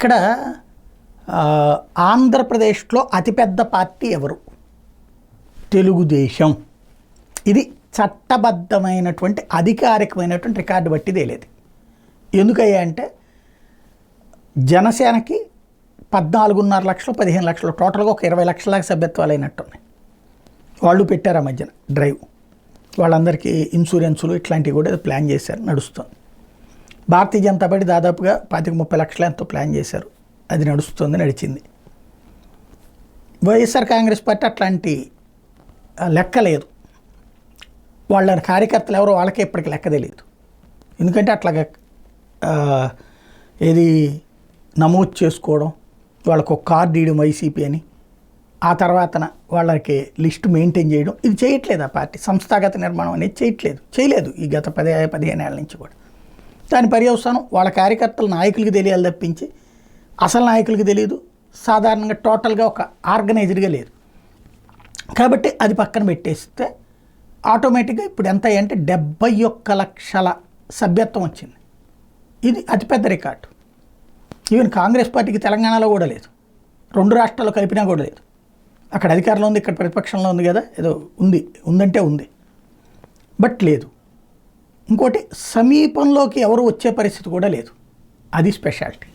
ఇక్కడ ఆంధ్రప్రదేశ్లో అతిపెద్ద పార్టీ ఎవరు? తెలుగుదేశం. ఇది చట్టబద్ధమైనటువంటి అధికారికమైనటువంటి రికార్డు బట్టి తేలేది. ఎందుకయ్యా అంటే జనసేనకి 14.5 లక్షలు 15 లక్షలు టోటల్గా ఒక 20 లక్షల దాకా సభ్యత్వాలు అయినట్టున్నాయి. వాళ్ళు పెట్టారు ఆ మధ్యన డ్రైవ్. వాళ్ళందరికీ ఇన్సూరెన్సులు ఇట్లాంటివి కూడా ప్లాన్ చేశారు, నడుస్తుంది. భారతీయ జనతా పార్టీ దాదాపుగా 25-30 లక్షలు ఎంతో ప్లాన్ చేశారు, అది నడుస్తుంది, నడిచింది. వైఎస్ఆర్ కాంగ్రెస్ పార్టీ అట్లాంటి లెక్క లేదు. వాళ్ళ కార్యకర్తలు ఎవరో వాళ్ళకే ఇప్పటికి లెక్క తెలియదు. ఎందుకంటే అట్లాగా ఏది నమోదు చేసుకోవడం, వాళ్ళకు ఒక కార్డు ఇవ్వడం వైసీపీ అని, ఆ తర్వాతన వాళ్ళకి లిస్టు మెయింటైన్ చేయడం, ఇది చేయట్లేదు. ఆ పార్టీ సంస్థాగత నిర్మాణం అనేది చేయలేదు ఈ గత 15 ఏళ్ళ నుంచి కూడా. దాని పర్యవసానం వాళ్ళ కార్యకర్తల నాయకులకి తెలియాలి తప్పించి అసలు నాయకులకి తెలియదు. సాధారణంగా టోటల్గా ఒక ఆర్గనైజ్డ్గా లేదు. కాబట్టి అది పక్కన పెట్టేస్తే ఆటోమేటిక్గా ఇప్పుడు ఎంత అంటే 71 లక్షల సభ్యత్వం వచ్చింది. ఇది అతిపెద్ద రికార్డు. ఈవెన్ కాంగ్రెస్ పార్టీకి తెలంగాణలో కూడా లేదు, 2 రాష్ట్రాల్లో కలిపినా కూడా లేదు. అక్కడ అధికారంలో ఉంది, ఇక్కడ ప్రతిపక్షంలో ఉంది కదా, ఏదో ఉందంటే ఉంది, బట్ లేదు. ఇంకోటి సమీపంలోకి ఎవరు వచ్చే పరిస్థితి కూడా లేదు. అది స్పెషాలిటీ.